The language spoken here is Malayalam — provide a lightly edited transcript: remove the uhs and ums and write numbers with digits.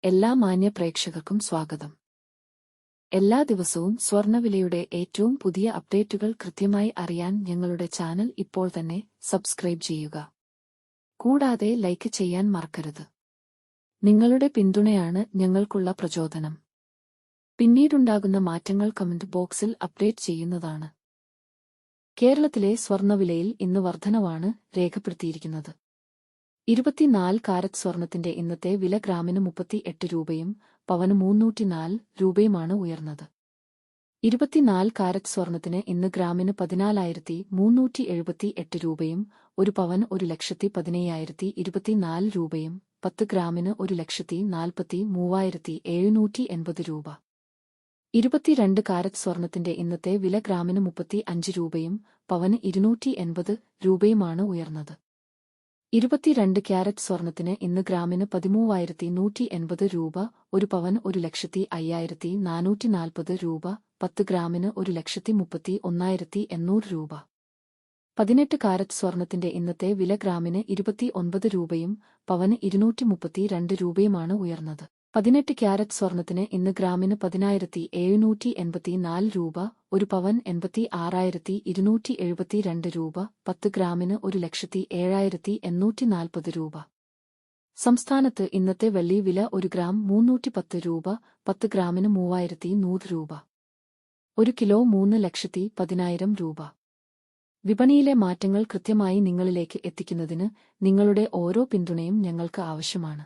എല്ലാ മാന്യ പ്രേക്ഷകർക്കും സ്വാഗതം. എല്ലാ ദിവസവും സ്വർണ്ണവിലയുടെ ഏറ്റവും പുതിയ അപ്ഡേറ്റുകൾ കൃത്യമായി അറിയാൻ ഞങ്ങളുടെ ചാനൽ ഇപ്പോൾ തന്നെ സബ്സ്ക്രൈബ് ചെയ്യുക. കൂടാതെ ലൈക്ക് ചെയ്യാൻ മറക്കരുത്. നിങ്ങളുടെ പിന്തുണയാണ് ഞങ്ങൾക്കുള്ള പ്രചോദനം. പിന്നീടുണ്ടാകുന്ന മാറ്റങ്ങൾ കമന്റ് ബോക്സിൽ അപ്ഡേറ്റ് ചെയ്യുന്നതാണ്. കേരളത്തിലെ സ്വർണ്ണവിലയിൽ ഇന്ന് വർധനവാണ് രേഖപ്പെടുത്തിയിരിക്കുന്നത്. 24 കാരറ്റ് സ്വർണത്തിന്റെ ഇന്നത്തെ വില ഗ്രാമിന് 38 രൂപയും പവന് 304 രൂപയുമാണ് ഉയർന്നത്. 24 കാരറ്റ് സ്വർണത്തിന് ഇന്ന് ഗ്രാമിന് 14,378 രൂപയും ഒരു പവൻ 1,15,024 രൂപയും 10 ഗ്രാമിന് 1,43,780 രൂപ. 22 കാരറ്റ് സ്വർണത്തിന്റെ ഇന്നത്തെ വില ഗ്രാമിന് 35 രൂപയും പവന് 280 രൂപയുമാണ് ഉയർന്നത്. 22 ക്യാരറ്റ് സ്വർണത്തിന് ഇന്ന് ഗ്രാമിന് 13,180 രൂപ, ഒരു പവൻ 1,05,440 രൂപ, 10 ഗ്രാമിന് 1,31,800 രൂപ. 18 കാരറ്റ് സ്വർണത്തിന്റെ ഇന്നത്തെ വില ഗ്രാമിന് 29 രൂപയും പവന് 232 രൂപയുമാണ് ഉയർന്നത്. 18 ക്യാരറ്റ് സ്വർണത്തിന് ഇന്ന് ഗ്രാമിന് 10,784 രൂപ, ഒരു പവൻ 86,272 രൂപ, 10 ഗ്രാമിന് 1,07,840 രൂപ. സംസ്ഥാനത്ത് ഇന്നത്തെ വെള്ളി വില 1 ഗ്രാം 310 രൂപ, 10 ഗ്രാമിന് 3,100 രൂപ. 1 കിലോ 3,10,000 രൂപ. വിപണിയിലെ മാറ്റങ്ങൾ കൃത്യമായി നിങ്ങളിലേക്ക് എത്തിക്കുന്നതിന് നിങ്ങളുടെ ഓരോ പിന്തുണയും ഞങ്ങൾക്ക് ആവശ്യമാണ്.